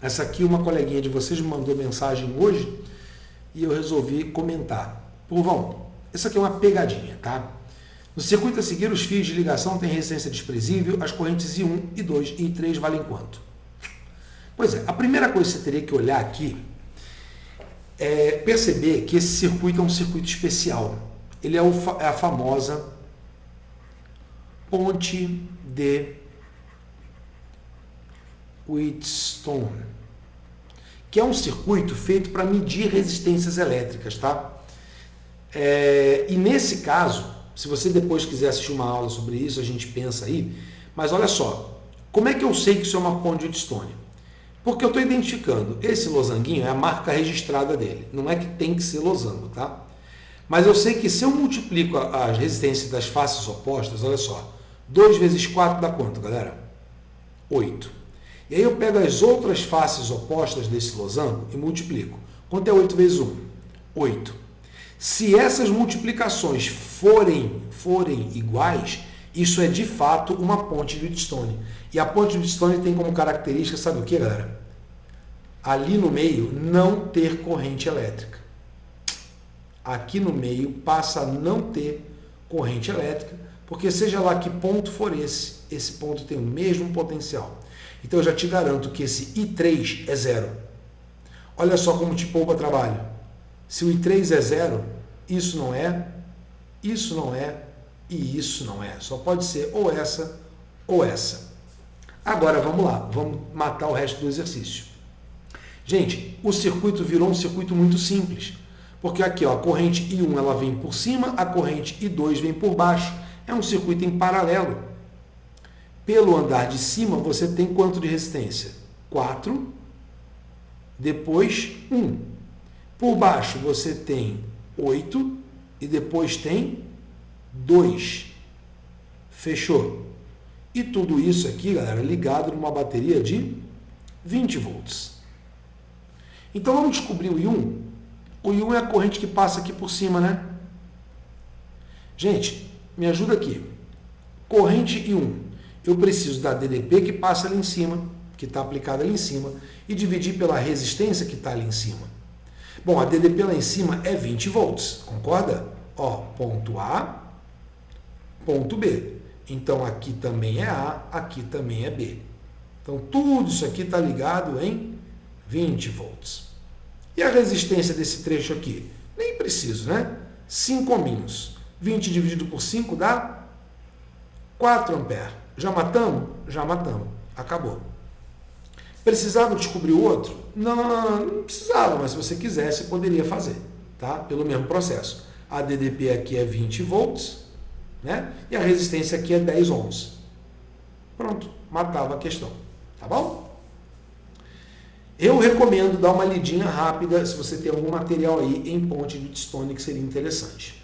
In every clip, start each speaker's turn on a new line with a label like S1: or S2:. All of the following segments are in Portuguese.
S1: Essa aqui uma coleguinha de vocês me mandou mensagem hoje e eu resolvi comentar. Povão, essa aqui é uma pegadinha, tá? No circuito a seguir, os fios de ligação têm resistência desprezível, as correntes I1, I2 e I3 valem quanto? Pois é, a primeira coisa que você teria que olhar aqui é perceber que esse circuito é um circuito especial. Ele é a famosa ponte de Wheatstone, que é um circuito feito para medir resistências elétricas, tá? E nesse caso, se você depois quiser assistir uma aula sobre isso, a gente pensa aí, mas olha só, como é que eu sei que isso é uma ponte de Wheatstone? Porque eu estou identificando, esse losanguinho é a marca registrada dele, não é que tem que ser losango, tá? Mas eu sei que se eu multiplico as resistências das faces opostas, olha só, 2 vezes 4 dá quanto, galera? 8. E aí eu pego as outras faces opostas desse losango e multiplico. Quanto é 8 vezes 1? 8. Se essas multiplicações forem iguais, isso é de fato uma ponte de Wheatstone. E a ponte de Wheatstone tem como característica, sabe o que, galera? Ali no meio não ter corrente elétrica. Aqui no meio passa a não ter corrente elétrica, porque seja lá que ponto for esse ponto tem o mesmo potencial. Então eu já te garanto que esse I3 é zero. Olha só como te poupa trabalho. Se o I3 é zero, isso não é e isso não é. Só pode ser ou essa ou essa. Agora vamos lá, vamos matar o resto do exercício. Gente, o circuito virou um circuito muito simples. Porque aqui, ó, a corrente I1 ela vem por cima, a corrente I2 vem por baixo. É um circuito em paralelo. Pelo andar de cima, você tem quanto de resistência? 4, depois 1. Por baixo, você tem 8 e depois tem 2. Fechou? E tudo isso aqui, galera, ligado numa bateria de 20 volts. Então, vamos descobrir o I1. O I1 é a corrente que passa aqui por cima, né? Gente, me ajuda aqui. Corrente I1. Eu preciso da DDP que passa ali em cima, que está aplicada ali em cima, e dividir pela resistência que está ali em cima. Bom, a DDP lá em cima é 20 volts, concorda? Ó, ponto A, ponto B. Então, aqui também é A, aqui também é B. Então, tudo isso aqui está ligado em 20 volts. E a resistência desse trecho aqui? Nem preciso, né? 5 ohms. 20 dividido por 5 dá 4 amperes. Já matamos? Já matamos. Acabou. Precisava descobrir o outro? Não precisava, mas se você quisesse, poderia fazer, tá? Pelo mesmo processo. A DDP aqui é 20 volts, né? E a resistência aqui é 10 ohms. Pronto, matava a questão, tá bom? Eu recomendo dar uma lidinha rápida se você tem algum material aí em ponte de Wheatstone que seria interessante.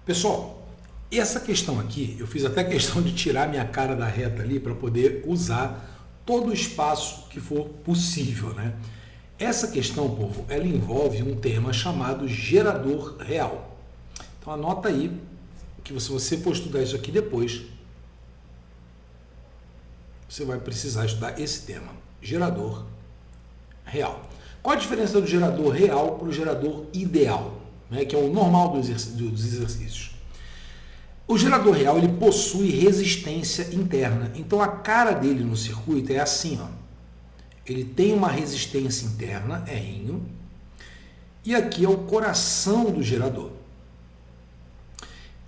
S1: Pessoal, essa questão aqui, eu fiz até questão de tirar minha cara da reta ali para poder usar todo o espaço que for possível, né? Essa questão, povo, ela envolve um tema chamado gerador real. Então anota aí que se você for estudar isso aqui depois, você vai precisar estudar esse tema, gerador real. Qual a diferença do gerador real para o gerador ideal, né, que é o normal dos exercícios? O gerador real ele possui resistência interna, então a cara dele no circuito é assim, ó. Ele tem uma resistência interna, R'O, e aqui é o coração do gerador.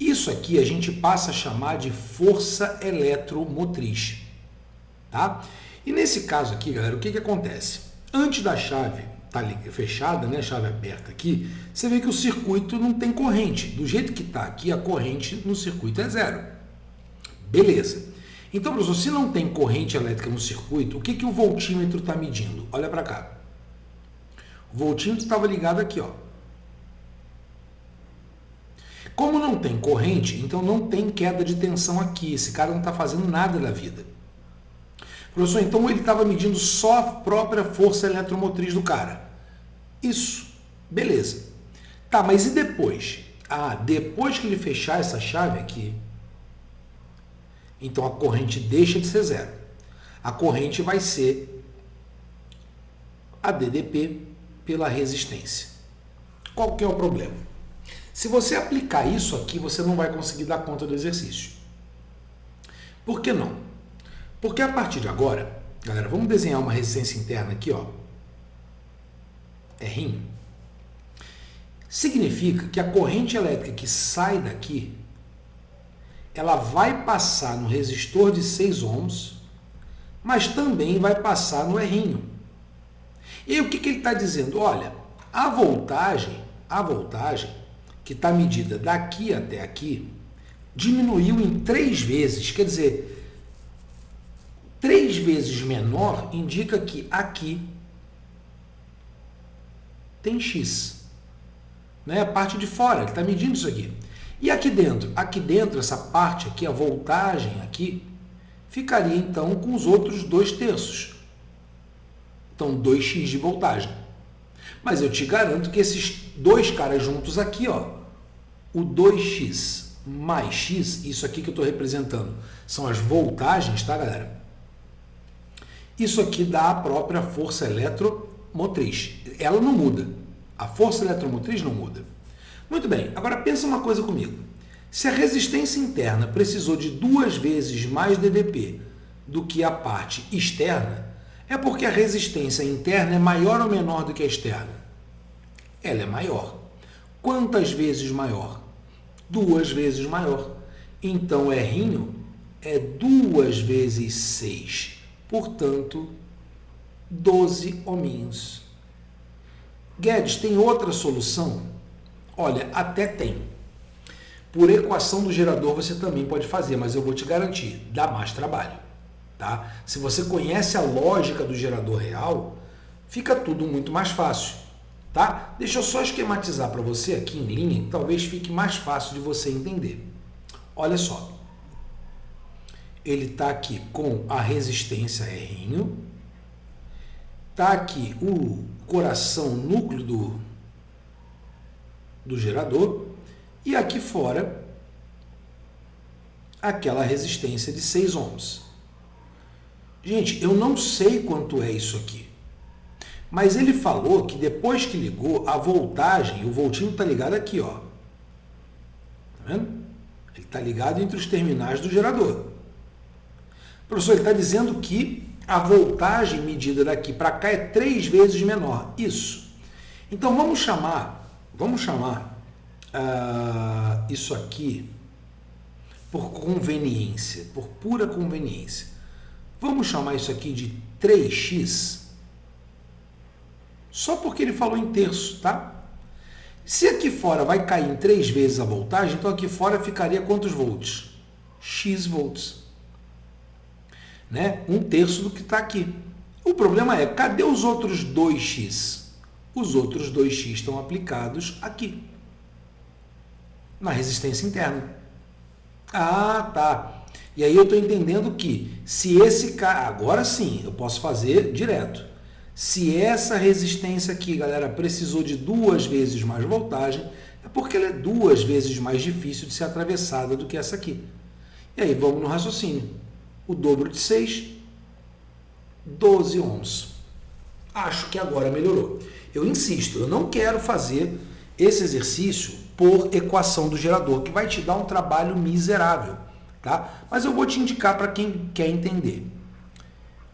S1: Isso aqui a gente passa a chamar de força eletromotriz. Tá? E nesse caso aqui, galera, o que acontece? Antes da chave estar fechada, né, chave aberta aqui, você vê que o circuito não tem corrente. Do jeito que está aqui, a corrente no circuito é zero. Beleza. Então, professor, se não tem corrente elétrica no circuito, o que o voltímetro está medindo? Olha para cá. O voltímetro estava ligado aqui, ó. Como não tem corrente, então não tem queda de tensão aqui. Esse cara não está fazendo nada da vida. Professor, então ele estava medindo só a própria força eletromotriz do cara. Isso. Beleza. Tá, mas e depois? Ah, depois que ele fechar essa chave aqui, Então a corrente deixa de ser zero. A corrente vai ser a DDP pela resistência. Qual que é o problema? Se você aplicar isso aqui, você não vai conseguir dar conta do exercício. Por que não? Porque a partir de agora, galera, vamos desenhar uma resistência interna aqui, ó. R'. Significa que a corrente elétrica que sai daqui, ela vai passar no resistor de 6 ohms, mas também vai passar no R'. E aí o que ele está dizendo? Olha, a voltagem que está medida daqui até aqui, diminuiu em 3 vezes, quer dizer, 3 vezes menor indica que aqui tem X. Né? A parte de fora, ele está medindo isso aqui. E aqui dentro, essa parte aqui, a voltagem aqui, ficaria então com os outros 2/3. Então, 2x de voltagem. Mas eu te garanto que esses dois caras juntos aqui, ó, o 2x mais x, isso aqui que eu estou representando, são as voltagens, tá, galera? Isso aqui dá a própria força eletromotriz. Ela não muda. A força eletromotriz não muda. Muito bem, agora pensa uma coisa comigo. Se a resistência interna precisou de 2 vezes mais DDP do que a parte externa, é porque a resistência interna é maior ou menor do que a externa? Ela é maior. Quantas vezes maior? 2 vezes maior. Então, R' é 2 vezes 6. Portanto, 12 ohminhos. Guedes, tem outra solução? Olha, até tem. Por equação do gerador você também pode fazer, mas eu vou te garantir, dá mais trabalho. Tá? Se você conhece a lógica do gerador real, fica tudo muito mais fácil. Tá? Deixa eu só esquematizar para você aqui em linha, que talvez fique mais fácil de você entender. Olha só. Ele está aqui com a resistência R', está aqui o coração, núcleo do gerador, e aqui fora aquela resistência de 6 ohms. Gente, eu não sei quanto é isso aqui, mas ele falou que depois que ligou, a voltagem, o voltinho está ligado aqui, ó. Tá vendo? Ele está ligado entre os terminais do gerador. Professor, ele está dizendo que a voltagem medida daqui para cá é 3 vezes menor. Isso. Então, vamos chamar isso aqui por conveniência, por pura conveniência. Vamos chamar isso aqui de 3x, só porque ele falou em terço, tá? Se aqui fora vai cair em 3 vezes a voltagem, então aqui fora ficaria quantos volts? X volts. Né? 1/3 do que está aqui. O problema é, cadê os outros 2x? Os outros 2x estão aplicados aqui, na resistência interna. Ah, tá. E aí eu estou entendendo que se esse cara... Agora sim, eu posso fazer direto. Se essa resistência aqui, galera, precisou de 2 vezes mais voltagem, é porque ela é 2 vezes mais difícil de ser atravessada do que essa aqui. E aí vamos no raciocínio. O dobro de 6, 12 ohms. Acho que agora melhorou. Eu insisto, eu não quero fazer esse exercício por equação do gerador, que vai te dar um trabalho miserável, tá? Mas eu vou te indicar para quem quer entender.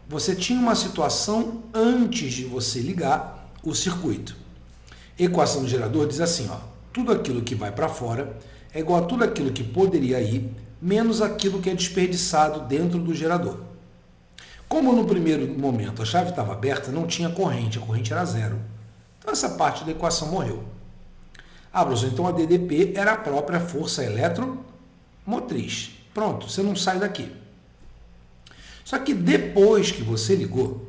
S1: Você tinha uma situação antes de você ligar o circuito. Equação do gerador diz assim, ó, tudo aquilo que vai para fora é igual a tudo aquilo que poderia ir, menos aquilo que é desperdiçado dentro do gerador. Como no primeiro momento a chave estava aberta, não tinha corrente, a corrente era zero. Então essa parte da equação morreu. Ah, professor, então a DDP era a própria força eletromotriz. Pronto, você não sai daqui. Só que depois que você ligou,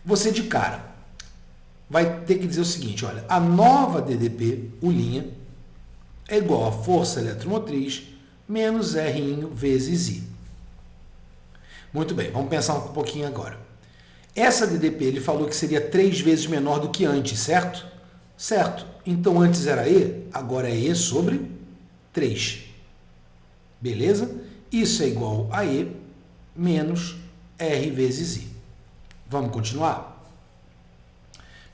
S1: você de cara vai ter que dizer o seguinte, olha, a nova DDP, U', é igual a força eletromotriz menos R' vezes I. Muito bem, vamos pensar um pouquinho agora. Essa DDP, ele falou que seria 3 vezes menor do que antes, certo? Certo. Então, antes era E, agora é E sobre 3. Beleza? Isso é igual a E menos R vezes I. Vamos continuar?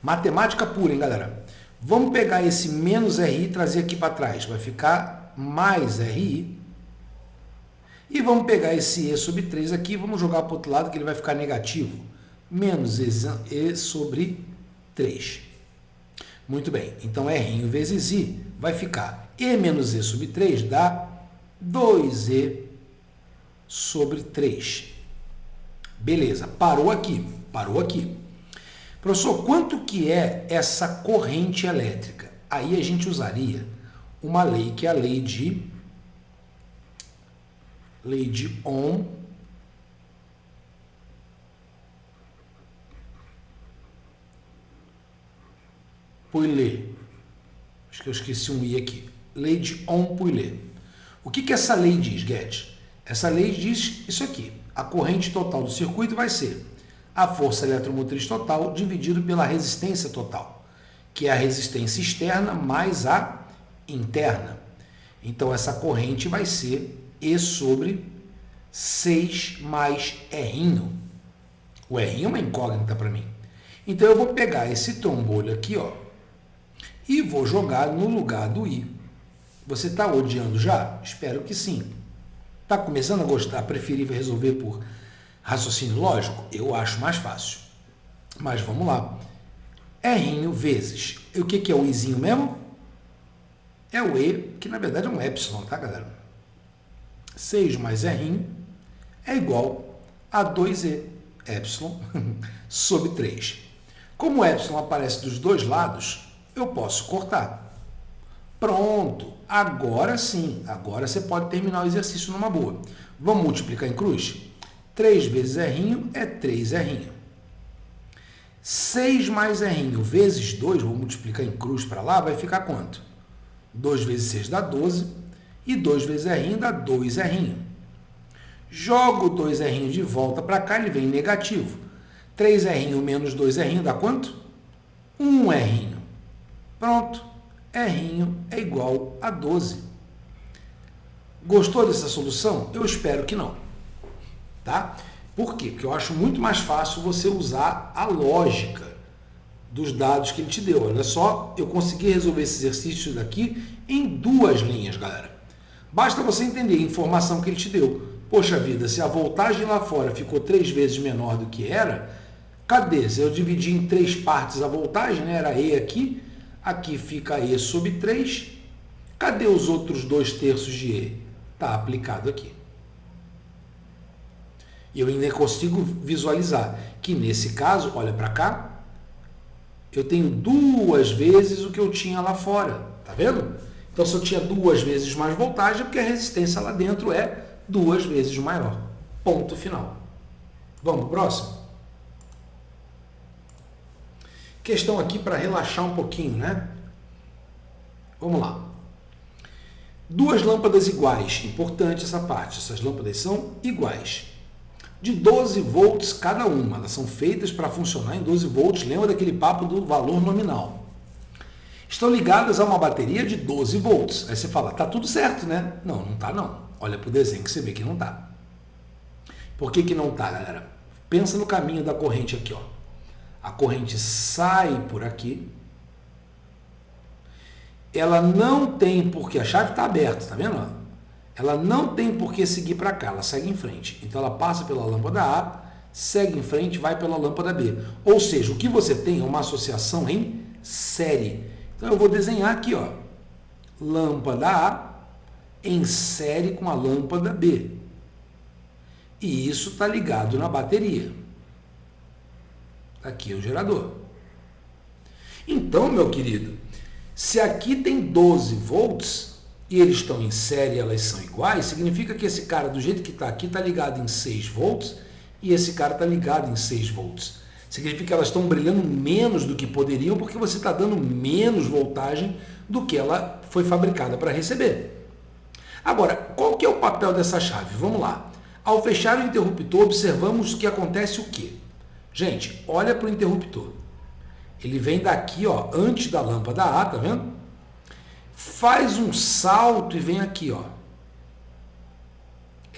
S1: Matemática pura, hein, galera? Vamos pegar esse menos RI e trazer aqui para trás. Vai ficar mais RI. E vamos pegar esse E sobre 3 aqui e vamos jogar para o outro lado que ele vai ficar negativo. Menos E sobre 3. Muito bem. Então, R vezes I vai ficar E menos E sobre 3 dá 2E sobre 3. Beleza. Parou aqui. Parou aqui. Professor, quanto que é essa corrente elétrica? Aí a gente usaria uma lei que é a lei de Ohm. Pouillet. Acho que eu esqueci um I aqui. Lei de Ohm-Pouillet. O que essa lei diz, Guedes? Essa lei diz isso aqui. A corrente total do circuito vai ser a força eletromotriz total dividido pela resistência total, que é a resistência externa mais a interna. Então, essa corrente vai ser E sobre 6 mais R. O R é uma incógnita para mim. Então, eu vou pegar esse trombolho aqui, ó, e vou jogar no lugar do I. Você está odiando já? Espero que sim. Está começando a gostar, preferível resolver por raciocínio lógico? Eu acho mais fácil. Mas vamos lá. R vezes. O que é o Izinho mesmo? É o E, que na verdade é um epsilon, tá, galera? 6 mais R é igual a 2E, epsilon, sobre 3. Como o epsilon aparece dos dois lados, eu posso cortar. Pronto, agora sim, agora você pode terminar o exercício numa boa. Vamos multiplicar em cruz? 3 vezes R é 3R. 6 mais R vezes 2, vou multiplicar em cruz para lá, vai ficar quanto? 2 vezes 6 dá 12, e 2 vezes R dá 2R. Jogo 2R de volta para cá, ele vem negativo. 3R menos 2R dá quanto? 1R. Pronto, R é igual a 12. Gostou dessa solução? Eu espero que não. Tá? Por quê? Porque eu acho muito mais fácil você usar a lógica dos dados que ele te deu. Olha só, eu consegui resolver esse exercício daqui em 2 linhas, galera. Basta você entender a informação que ele te deu. Poxa vida, se a voltagem lá fora ficou 3 vezes menor do que era, cadê? Se eu dividi em 3 partes a voltagem, né? Era E aqui, aqui fica E sobre 3. Cadê os outros 2/3 de E? Está aplicado aqui. E eu ainda consigo visualizar que nesse caso, olha para cá, eu tenho 2 vezes o que eu tinha lá fora. Tá vendo? Então, se eu tinha 2 vezes mais voltagem, é porque a resistência lá dentro é 2 vezes maior. Ponto final. Vamos para o próximo? Questão aqui para relaxar um pouquinho, né? Vamos lá. 2 lâmpadas iguais. Importante essa parte. Essas lâmpadas são iguais. De 12 volts cada uma. Elas são feitas para funcionar em 12 volts. Lembra daquele papo do valor nominal. Estão ligadas a uma bateria de 12 volts. Aí você fala, tá tudo certo, né? Não, não tá não. Olha para o desenho que você vê que não tá. Por que não tá, galera? Pensa no caminho da corrente aqui, ó. A corrente sai por aqui. Ela não tem porque a chave está aberta, tá vendo? Ela não tem por que seguir para cá, ela segue em frente. Então, ela passa pela lâmpada A, segue em frente, vai pela lâmpada B. Ou seja, o que você tem é uma associação em série. Então, eu vou desenhar aqui, ó, lâmpada A em série com a lâmpada B. E isso está ligado na bateria. Aqui é o gerador. Então, meu querido, se aqui tem 12 volts e eles estão em série e elas são iguais, significa que esse cara, do jeito que está aqui, está ligado em 6 volts e esse cara está ligado em 6 volts. Significa que elas estão brilhando menos do que poderiam porque você está dando menos voltagem do que ela foi fabricada para receber. Agora, qual que é o papel dessa chave? Vamos lá. Ao fechar o interruptor, observamos que acontece o quê? Gente, olha para o interruptor. Ele vem daqui, ó, antes da lâmpada A, tá vendo? Faz um salto e vem aqui, ó.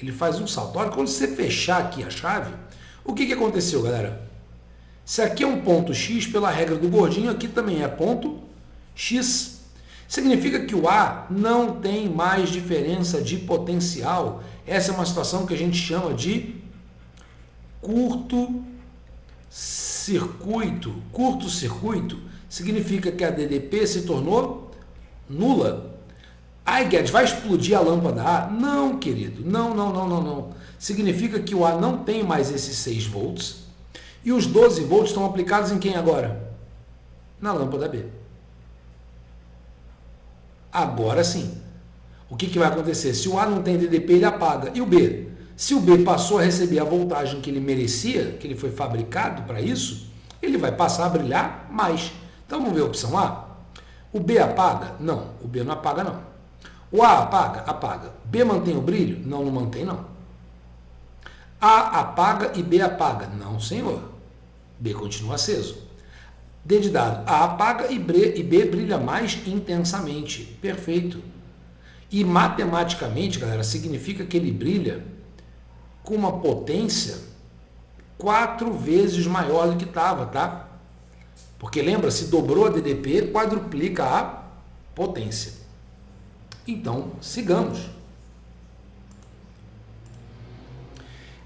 S1: ele faz um salto. Olha, quando você fechar aqui a chave, o que aconteceu, galera? Se aqui é um ponto X, pela regra do gordinho, aqui também é ponto X. Significa que o A não tem mais diferença de potencial. Essa é uma situação que a gente chama de curto-circuito. Curto-circuito significa que a DDP se tornou nula. Ai, Guedes, vai explodir a lâmpada A? Não, querido. Não. Significa que o A não tem mais esses 6 volts e os 12 volts estão aplicados em quem agora? Na lâmpada B. Agora sim. O que vai acontecer? Se o A não tem DDP, ele apaga. E o B? Se o B passou a receber a voltagem que ele merecia, que ele foi fabricado para isso, ele vai passar a brilhar mais. Então vamos ver a opção A. O B apaga? Não, o B não apaga não. O A apaga? Apaga. B mantém o brilho? Não, não mantém não. A apaga e B apaga? Não, senhor. B continua aceso. D de dado. A apaga e B brilha mais intensamente. Perfeito. E matematicamente, galera, significa que ele brilha com uma potência 4 vezes maior do que estava, tá? Porque lembra, se dobrou a DDP, quadruplica a potência. Então, sigamos.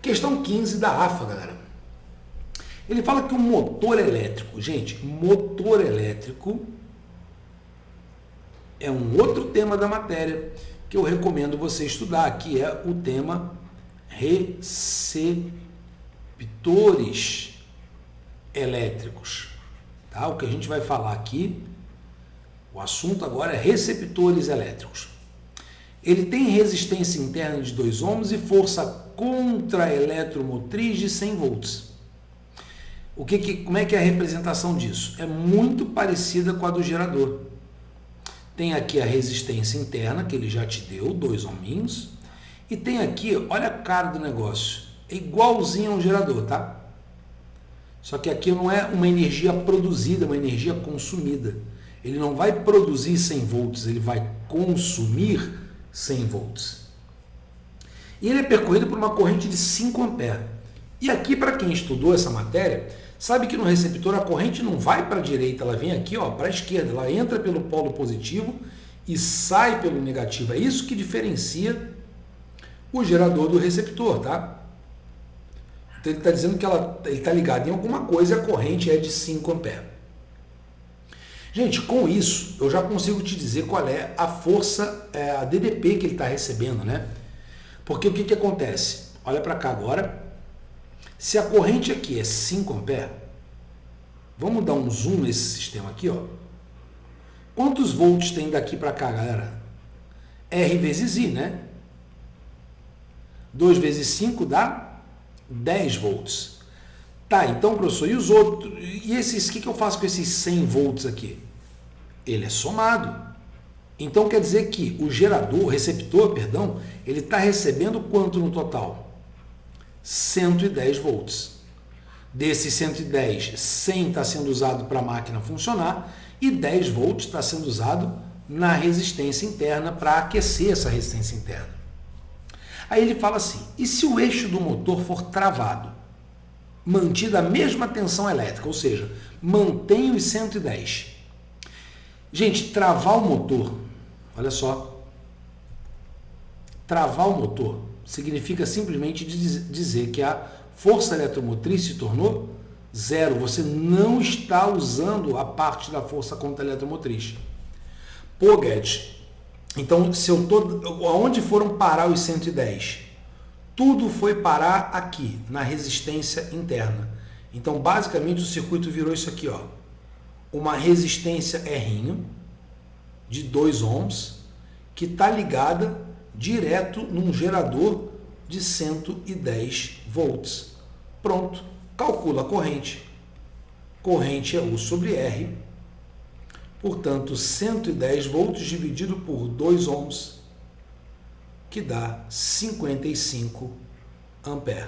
S1: Questão 15 da AFA, galera. Ele fala que o motor elétrico, gente, motor elétrico é um outro tema da matéria que eu recomendo você estudar, que é o tema receptores elétricos. Tá? O que a gente vai falar aqui, o assunto agora é receptores elétricos. Ele tem resistência interna de 2 ohms e força contra-eletromotriz de 100 volts. Como é que é a representação disso? É muito parecida com a do gerador. Tem aqui a resistência interna, que ele já te deu, 2 ohminhos. E tem aqui, olha a cara do negócio, é igualzinho ao gerador, tá? Só que aqui não é uma energia produzida, é uma energia consumida. Ele não vai produzir 100 volts, ele vai consumir 100 volts. E ele é percorrido por uma corrente de 5 amperes. E aqui, para quem estudou essa matéria, sabe que no receptor a corrente não vai para a direita, ela vem aqui para a esquerda, ela entra pelo polo positivo e sai pelo negativo. É isso que diferencia o gerador do receptor, tá? Então ele está dizendo que ele está ligado em alguma coisa e a corrente é de 5 amperes. Gente, com isso eu já consigo te dizer qual é a força, a DDP que ele está recebendo, né? Porque o que acontece? Olha para cá agora. Se a corrente aqui é 5 amperes, vamos dar um zoom nesse sistema aqui, ó. Quantos volts tem daqui para cá, galera? R vezes I, né? 2 vezes 5 dá 10 volts. Tá, então, professor, e os outros? E esses, o que eu faço com esses 100 volts aqui? Ele é somado. Então, quer dizer que o gerador, o receptor, perdão, ele está recebendo quanto no total? 110 volts. Desses 110, 100 está sendo usado para a máquina funcionar e 10 volts está sendo usado na resistência interna para aquecer essa resistência interna. Aí ele fala assim, e se o eixo do motor for travado, mantida a mesma tensão elétrica, ou seja, mantém os 110. Gente, travar o motor, olha só, travar o motor significa simplesmente dizer que a força eletromotriz se tornou zero. Você não está usando a parte da força contra a eletromotriz. Pô, Guedes, então se eu tô, aonde foram parar os 110? Tudo foi parar aqui, na resistência interna. Então, basicamente, o circuito virou isso aqui, ó. Uma resistência R de 2 ohms que está ligada direto num gerador de 110 volts. Pronto, calcula a corrente. Corrente é U sobre R. Portanto, 110 volts dividido por 2 ohms, que dá 55 amperes.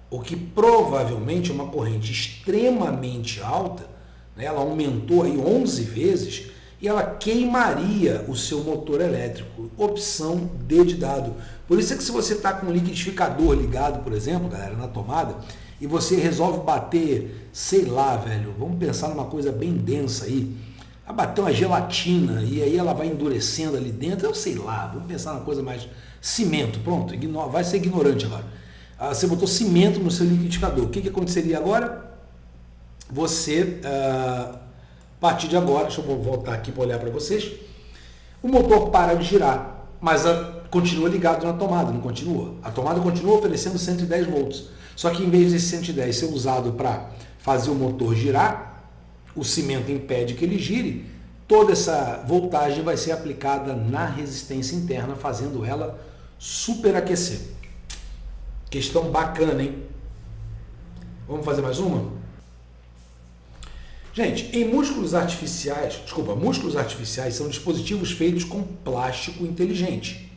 S1: O que provavelmente é uma corrente extremamente alta, né? Ela aumentou aí 11 vezes, e ela queimaria o seu motor elétrico. Opção D de dado. Por isso é que se você está com um liquidificador ligado, por exemplo, galera, na tomada, e você resolve bater, sei lá, velho, vamos pensar numa coisa bem densa aí, a bater uma gelatina e aí ela vai endurecendo ali dentro, eu sei lá, vamos pensar numa coisa mais cimento, pronto, vai ser ignorante agora. Você botou cimento no seu liquidificador, o que aconteceria agora? Você, a partir de agora, deixa eu voltar aqui para olhar para vocês, o motor para de girar, mas continua ligado na tomada, não continua? A tomada continua oferecendo 110 volts, só que em vez desse 110 ser usado para fazer o motor girar, o cimento impede que ele gire, toda essa voltagem vai ser aplicada na resistência interna, fazendo ela superaquecer. Questão bacana, hein? Vamos fazer mais uma? Gente, músculos artificiais são dispositivos feitos com plástico inteligente,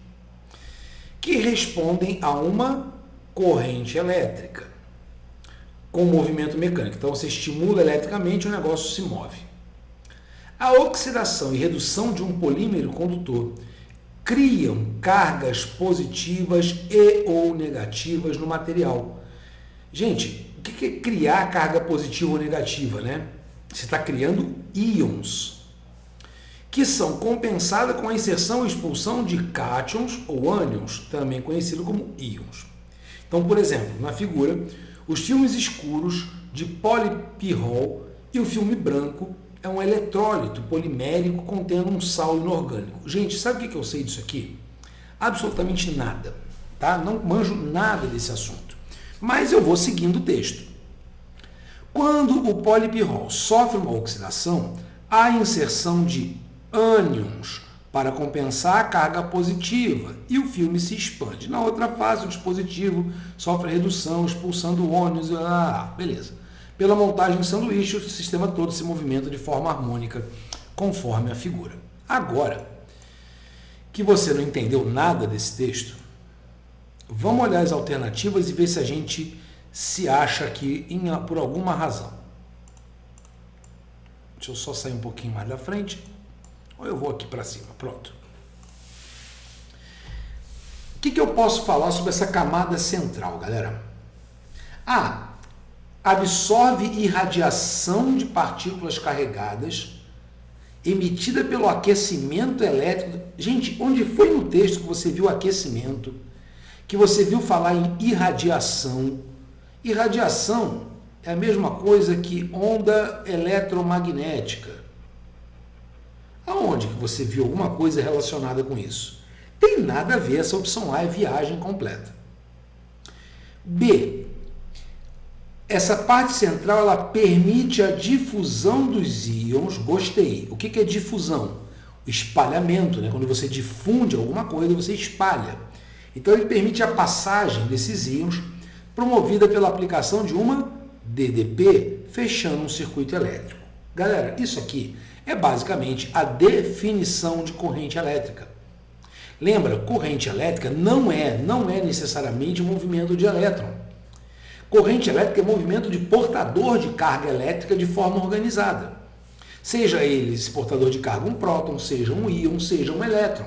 S1: que respondem a uma corrente elétrica com movimento mecânico. Então você estimula eletricamente, o negócio se move. A oxidação e redução de um polímero condutor criam cargas positivas e ou negativas no material. Gente, o que é criar carga positiva ou negativa, né? Você está criando íons, que são compensadas com a inserção e expulsão de cátions ou ânions, também conhecido como íons. Então, por exemplo, na figura, os filmes escuros de polipirrol e o filme branco é um eletrólito polimérico contendo um sal inorgânico. Gente, sabe o que eu sei disso aqui? Absolutamente nada, tá? Não manjo nada desse assunto, mas eu vou seguindo o texto. Quando o polipirrol sofre uma oxidação, há inserção de ânions para compensar a carga positiva e o filme se expande. Na outra fase, o dispositivo sofre redução, expulsando ânions, beleza. Pela montagem em sanduíche, o sistema todo se movimenta de forma harmônica, conforme a figura. Agora, que você não entendeu nada desse texto, vamos olhar as alternativas e ver se a gente se acha aqui por alguma razão. Deixa eu só sair um pouquinho mais da frente. Ou eu vou aqui para cima, pronto. O que eu posso falar sobre essa camada central, galera? Absorve irradiação de partículas carregadas emitida pelo aquecimento elétrico. Gente, onde foi no texto que você viu aquecimento, que você viu falar em irradiação? Irradiação é a mesma coisa que onda eletromagnética. Aonde que você viu alguma coisa relacionada com isso? Tem nada a ver, essa opção A é viagem completa. B. Essa parte central, ela permite a difusão dos íons. Gostei. O que é difusão? O espalhamento, né? Quando você difunde alguma coisa, você espalha. Então, ele permite a passagem desses íons, promovida pela aplicação de uma DDP, fechando um circuito elétrico. Galera, isso aqui é basicamente a definição de corrente elétrica. Lembra, corrente elétrica não é necessariamente movimento de elétron. Corrente elétrica é movimento de portador de carga elétrica de forma organizada. Seja ele esse portador de carga um próton, seja um íon, seja um elétron.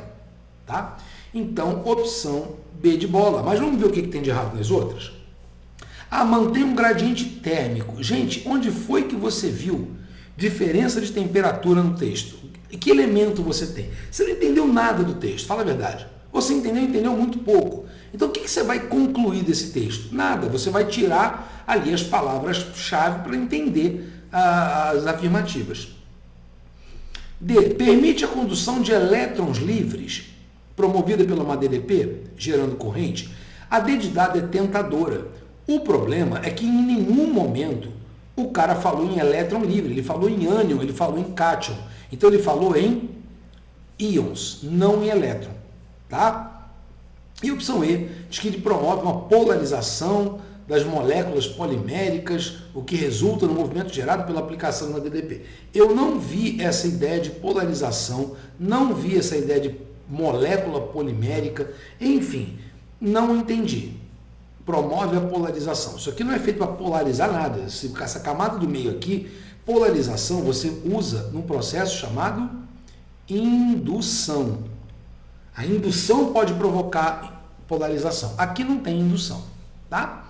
S1: Tá? Então, opção B de bola. Mas vamos ver o que tem de errado nas outras? Mantém um gradiente térmico. Gente, onde foi que você viu diferença de temperatura no texto? Que elemento você tem? Você não entendeu nada do texto, fala a verdade. Você entendeu muito pouco. Então, o que você vai concluir desse texto? Nada, você vai tirar ali as palavras-chave para entender as afirmativas. D. Permite a condução de elétrons livres, promovida pela uma DDP, gerando corrente. A D de dado é tentadora. O problema é que em nenhum momento o cara falou em elétron livre, ele falou em ânion, ele falou em cátion. Então ele falou em íons, não em elétron. Tá? E a opção E diz que ele promove uma polarização das moléculas poliméricas, o que resulta no movimento gerado pela aplicação da DDP. Eu não vi essa ideia de polarização, não vi essa ideia de molécula polimérica, enfim, não entendi. Promove a polarização. Isso aqui não é feito para polarizar nada. Essa camada do meio aqui, polarização, você usa num processo chamado indução. A indução pode provocar polarização. Aqui não tem indução, tá?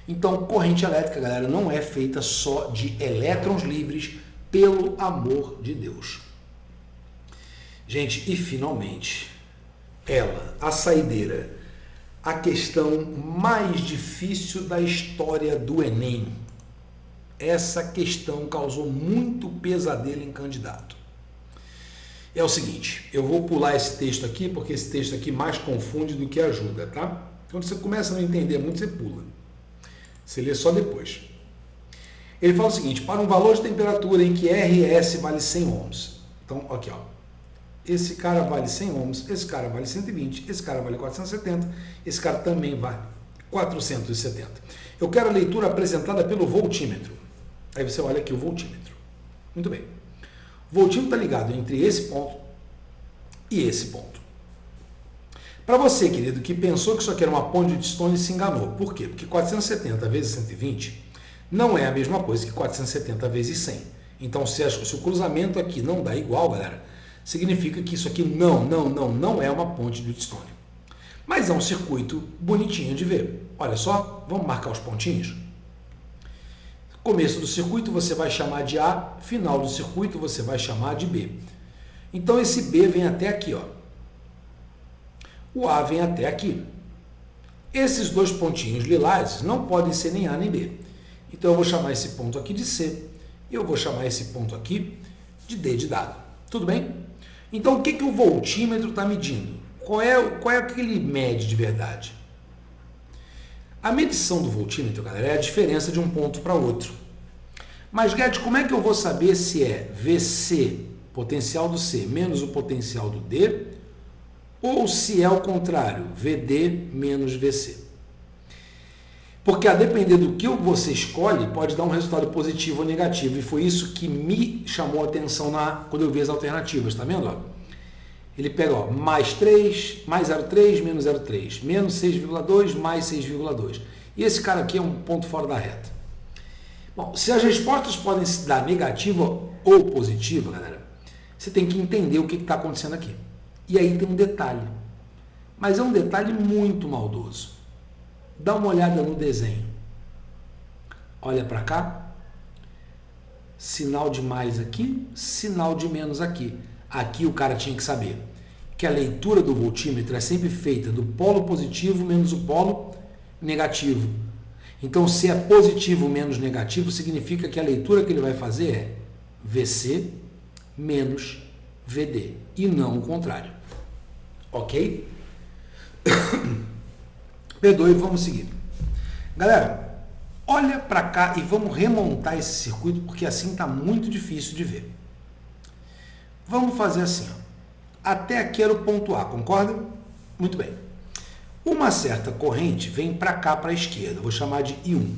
S1: Então, corrente elétrica, galera, não é feita só de elétrons livres, pelo amor de Deus. Gente, e finalmente, ela, a saideira, a questão mais difícil da história do Enem. Essa questão causou muito pesadelo em candidato. É o seguinte, eu vou pular esse texto aqui, porque esse texto aqui mais confunde do que ajuda, tá? Quando você começa a não entender muito, você pula. Você lê só depois. Ele fala o seguinte, para um valor de temperatura em que RS vale 100 ohms. Então, aqui, ó. Esse cara vale 100 ohms, esse cara vale 120, esse cara vale 470, esse cara também vale 470. Eu quero a leitura apresentada pelo voltímetro. Aí você olha aqui o voltímetro. Muito bem. O voltímetro está ligado entre esse ponto e esse ponto. Para você, querido, que pensou que isso aqui era uma ponte de Stone, se enganou. Por quê? Porque 470 vezes 120 não é a mesma coisa que 470 vezes 100. Então, se o cruzamento aqui não dá igual, galera, significa que isso aqui não é uma ponte de Wheatstone. Mas é um circuito bonitinho de ver. Olha só, vamos marcar os pontinhos? Começo do circuito você vai chamar de A, final do circuito você vai chamar de B. Então esse B vem até aqui, ó. O A vem até aqui. Esses dois pontinhos lilás não podem ser nem A nem B. Então eu vou chamar esse ponto aqui de C e eu vou chamar esse ponto aqui de D de dado. Tudo bem? Então o que o voltímetro está medindo? Qual é o que ele mede de verdade? A medição do voltímetro, galera, é a diferença de um ponto para outro. Mas, Guedes, como é que eu vou saber se é VC, potencial do C, menos o potencial do D, ou se é o contrário, VD menos VC? Porque a depender do que você escolhe, pode dar um resultado positivo ou negativo. E foi isso que me chamou a atenção quando eu vi as alternativas, tá vendo? Ó? Ele pega, ó, mais 3, mais 0,3, menos 0,3, menos 6,2, mais 6,2. E esse cara aqui é um ponto fora da reta. Bom, se as respostas podem se dar negativa ou positiva, galera, você tem que entender o que está acontecendo aqui. E aí tem um detalhe, mas é um detalhe muito maldoso. Dá uma olhada no desenho. Olha para cá. Sinal de mais aqui, sinal de menos aqui. Aqui o cara tinha que saber que a leitura do voltímetro é sempre feita do polo positivo menos o polo negativo. Então, se é positivo menos negativo, significa que a leitura que ele vai fazer é VC menos VD, e não o contrário. Ok? Perdoe, vamos seguir. Galera, olha para cá e vamos remontar esse circuito, porque assim está muito difícil de ver. Vamos fazer assim, ó. Até aqui era o ponto A, concorda? Muito bem. Uma certa corrente vem para cá, para a esquerda, vou chamar de I1.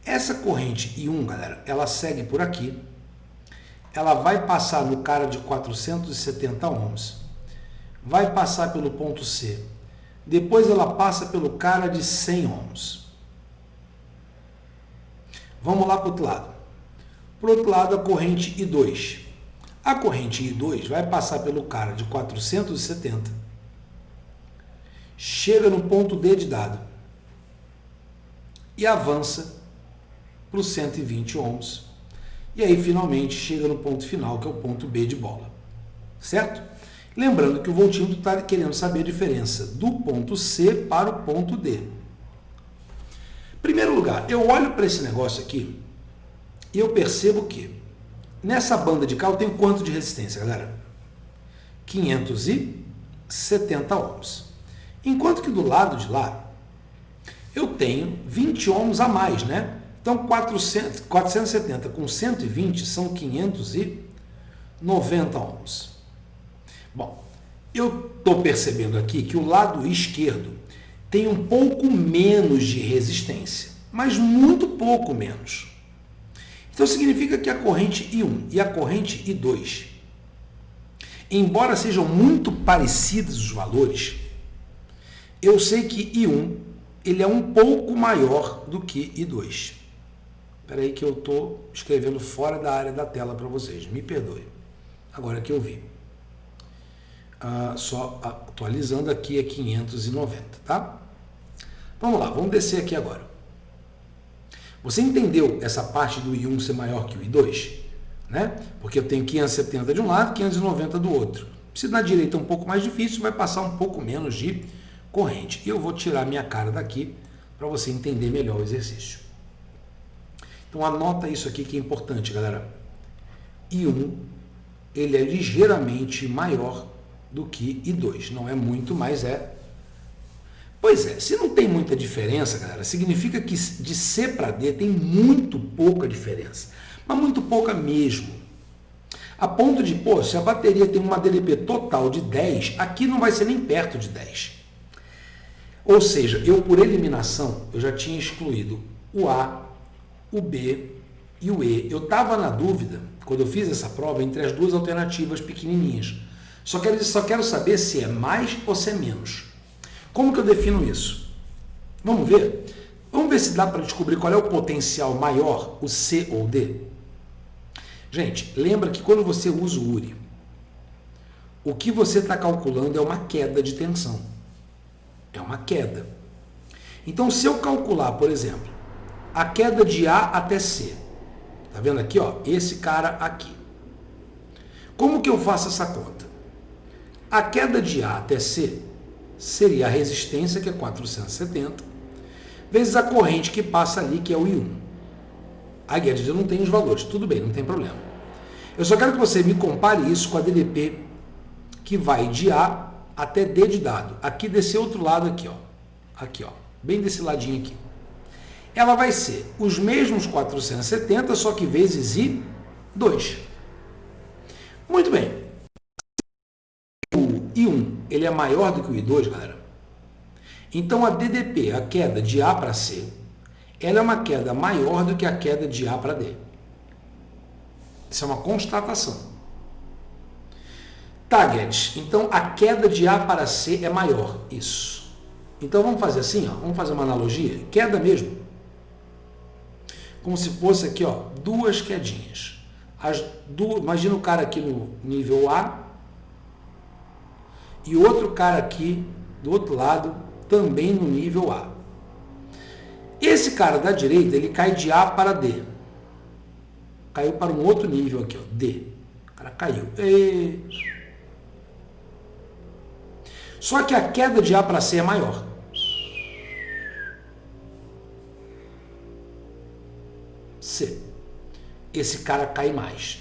S1: Essa corrente I1, galera, ela segue por aqui, ela vai passar no cara de 470 ohms, vai passar pelo ponto C, depois ela passa pelo cara de 100 ohms. Vamos lá para o outro lado. Para o outro lado, a corrente I2. A corrente I2 vai passar pelo cara de 470, chega no ponto D de dado e avança para os 120 ohms. E aí, finalmente, chega no ponto final, que é o ponto B de bola. Certo? Lembrando que o voltímetro está querendo saber a diferença do ponto C para o ponto D. Em primeiro lugar, eu olho para esse negócio aqui e eu percebo que nessa banda de cá eu tenho quanto de resistência, galera? 570 ohms. Enquanto que do lado de lá eu tenho 20 ohms a mais, né? Então 470 com 120 são 590 ohms. Bom, eu estou percebendo aqui que o lado esquerdo tem um pouco menos de resistência, mas muito pouco menos. Então significa que a corrente I1 e a corrente I2, embora sejam muito parecidos os valores, eu sei que I1 ele é um pouco maior do que I2. Espera aí que eu estou escrevendo fora da área da tela para vocês, me perdoe. Agora que eu vi. só atualizando aqui é 590, tá? Vamos lá, vamos descer aqui agora. Você entendeu essa parte do I1 ser maior que o I2? Né? Porque eu tenho 570 de um lado, 590 do outro. Se na direita é um pouco mais difícil, vai passar um pouco menos de corrente. E eu vou tirar minha cara daqui para você entender melhor o exercício. Então anota isso aqui que é importante, galera. I1, ele é ligeiramente maior do que I2. Não é muito, mas é. Pois é, se não tem muita diferença, galera, significa que de C para D tem muito pouca diferença. Mas muito pouca mesmo. A ponto de, pô, se a bateria tem uma DDP total de 10, aqui não vai ser nem perto de 10. Ou seja, eu por eliminação, eu já tinha excluído o A, o B e o E. Eu estava na dúvida, quando eu fiz essa prova, entre as duas alternativas pequenininhas. Só quero saber se é mais ou se é menos. Como que eu defino isso? Vamos ver? Vamos ver se dá para descobrir qual é o potencial maior, o C ou o D? Gente, lembra que quando você usa o URI, o que você está calculando é uma queda de tensão. É uma queda. Então, se eu calcular, por exemplo, a queda de A até C, tá vendo aqui, ó, esse cara aqui. Como que eu faço essa conta? A queda de A até C seria a resistência, que é 470, vezes a corrente que passa ali, que é o I1. Aí, Guedes, eu não tenho os valores. Tudo bem, não tem problema. Eu só quero que você me compare isso com a DDP que vai de A até D de dado. Aqui desse outro lado aqui, ó. Aqui, ó. Bem desse ladinho aqui. Ela vai ser os mesmos 470, só que vezes I2. Muito bem. O I1, ele é maior do que o I2, galera. Então, a DDP, a queda de A para C, ela é uma queda maior do que a queda de A para D. Isso é uma constatação. Tá, Guedes, então a queda de A para C é maior. Isso. Então, vamos fazer assim, ó, vamos fazer uma analogia. Queda mesmo. Como se fosse aqui, ó, duas quedinhas. Imagina o cara aqui no nível A e outro cara aqui do outro lado também no nível A. Esse cara da direita, ele cai de A para D. Caiu para um outro nível aqui, ó, D. O cara caiu. Só que a queda de A para C é maior. C. Esse cara cai mais.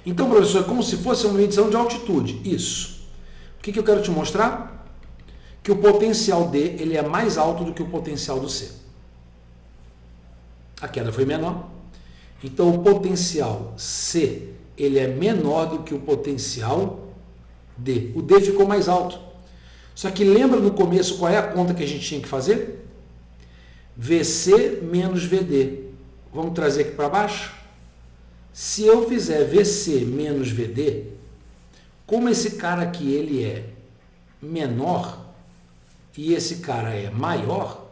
S1: Então, professor, é como se fosse uma medição de altitude. Isso. O que eu quero te mostrar? Que o potencial D ele é mais alto do que o potencial do C. A queda foi menor. Então, o potencial C ele é menor do que o potencial D. O D ficou mais alto. Só que lembra no começo qual é a conta que a gente tinha que fazer? VC menos VD. Vamos trazer aqui para baixo? Se eu fizer VC menos VD, como esse cara aqui ele é menor e esse cara é maior,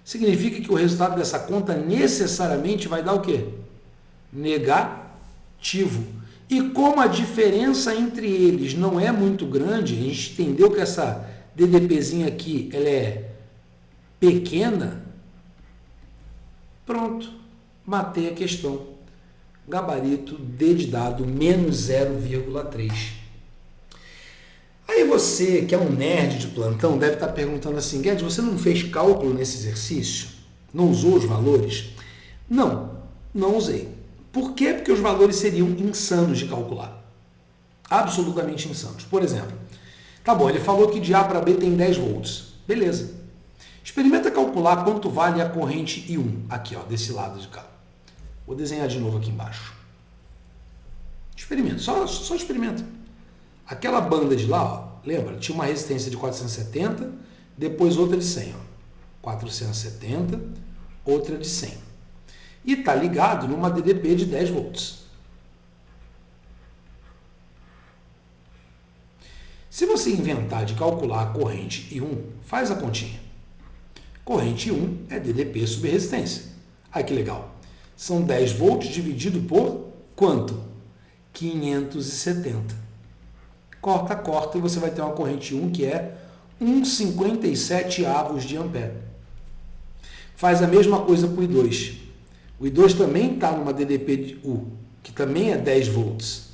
S1: significa que o resultado dessa conta necessariamente vai dar o quê? Negativo. E como a diferença entre eles não é muito grande, a gente entendeu que essa DDPzinha aqui ela é pequena, pronto, matei a questão. Gabarito D de dado menos 0,3. Aí você, que é um nerd de plantão, deve estar perguntando assim, Guedes, você não fez cálculo nesse exercício? Não usou os valores? Não, não usei. Por quê? Porque os valores seriam insanos de calcular. Absolutamente insanos. Por exemplo, tá bom, ele falou que de A para B tem 10 volts. Beleza. Experimenta calcular quanto vale a corrente I1, aqui, ó, desse lado de cá. Vou desenhar de novo aqui embaixo. Experimenta, só experimenta. Aquela banda de lá, ó, lembra? Tinha uma resistência de 470, depois outra de 100. Ó. 470, outra de 100. E está ligado numa DDP de 10 volts. Se você inventar de calcular a corrente I1, faz a continha. Corrente I1 é DDP sobre resistência. Ai, que legal. São 10 volts dividido por quanto? 570. Corta, corta, e você vai ter uma corrente 1 que é 1,57 avos de ampere. Faz a mesma coisa para o I2. O I2 também está numa DDP de U, que também é 10 volts.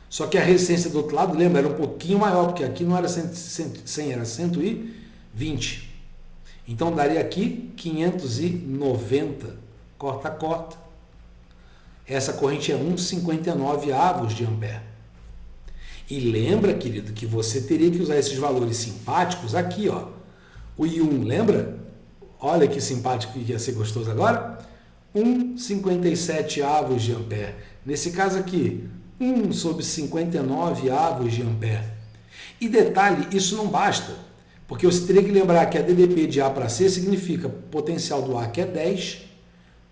S1: Só que a resistência do outro lado, lembra, era um pouquinho maior, porque aqui não era 100, era 120. Então daria aqui 590. Corta, corta. Essa corrente é 1,59 avos de ampere. E lembra, querido, que você teria que usar esses valores simpáticos aqui, ó. O I1, lembra? Olha que simpático que ia ser gostoso agora. 1,57 avos de ampere. Nesse caso aqui, 1 sobre 59 avos de ampere. E detalhe, isso não basta, porque você teria que lembrar que a DDP de A para C significa potencial do A, que é 10,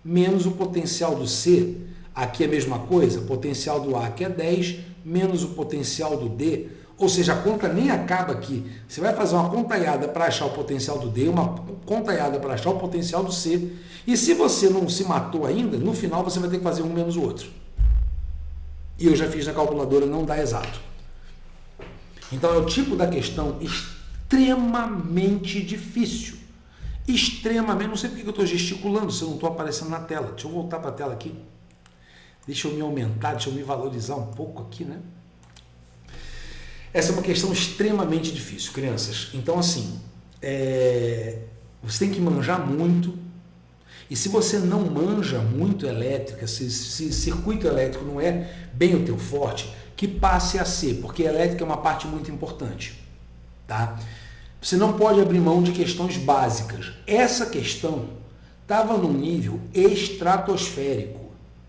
S1: menos o potencial do C. Aqui é a mesma coisa, potencial do A, que é 10, menos o potencial do D, ou seja, a conta nem acaba aqui. Você vai fazer uma contaiada para achar o potencial do D, uma contaiada para achar o potencial do C, e se você não se matou ainda, no final você vai ter que fazer um menos o outro. E eu já fiz na calculadora, não dá exato. Então é o tipo da questão extremamente difícil. Extremamente, não sei porque eu estou gesticulando, se eu não estou aparecendo na tela. Deixa eu voltar para a tela aqui. Deixa eu me aumentar, deixa eu me valorizar um pouco aqui, né? Essa é uma questão extremamente difícil, crianças. Então, assim, você tem que manjar muito. E se você não manja muito elétrica, se circuito elétrico não é bem o teu forte, que passe a ser, porque elétrica é uma parte muito importante, tá? Você não pode abrir mão de questões básicas. Essa questão estava num nível estratosférico.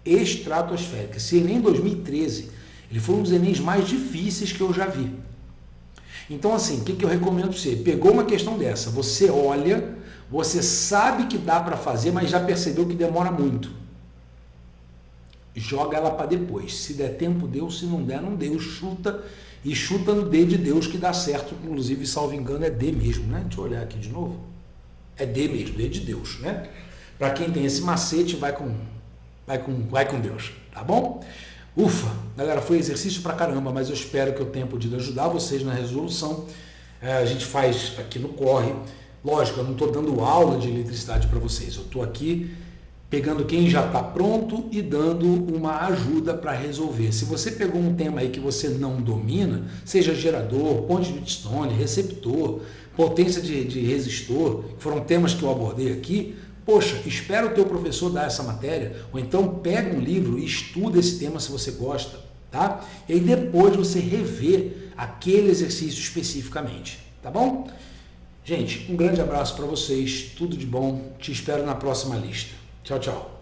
S1: Esse Enem 2013, ele foi um dos Enems mais difíceis que eu já vi. Então, assim, o que eu recomendo para você? Pegou uma questão dessa, você olha, você sabe que dá para fazer, mas já percebeu que demora muito. Joga ela para depois. Se der tempo, deu. Se não der, não deu. Chuta, e chuta no D de Deus que dá certo. Inclusive, salvo engano, é D mesmo, né? Deixa eu olhar aqui de novo. É D mesmo, D de Deus, né? Para quem tem esse macete, vai com Deus, tá bom? Ufa, galera, foi exercício pra caramba, mas eu espero que eu tenha podido ajudar vocês na resolução. A gente faz aqui no Corre. Lógico, eu não estou dando aula de eletricidade para vocês, eu estou aqui pegando quem já está pronto e dando uma ajuda para resolver. Se você pegou um tema aí que você não domina, seja gerador, ponte de Wheatstone, receptor, potência de resistor, que foram temas que eu abordei aqui, poxa, espera o teu professor dar essa matéria, ou então pega um livro e estuda esse tema se você gosta, tá? E aí depois você revê aquele exercício especificamente, tá bom? Gente, um grande abraço para vocês, tudo de bom, te espero na próxima lista. Tchau, tchau.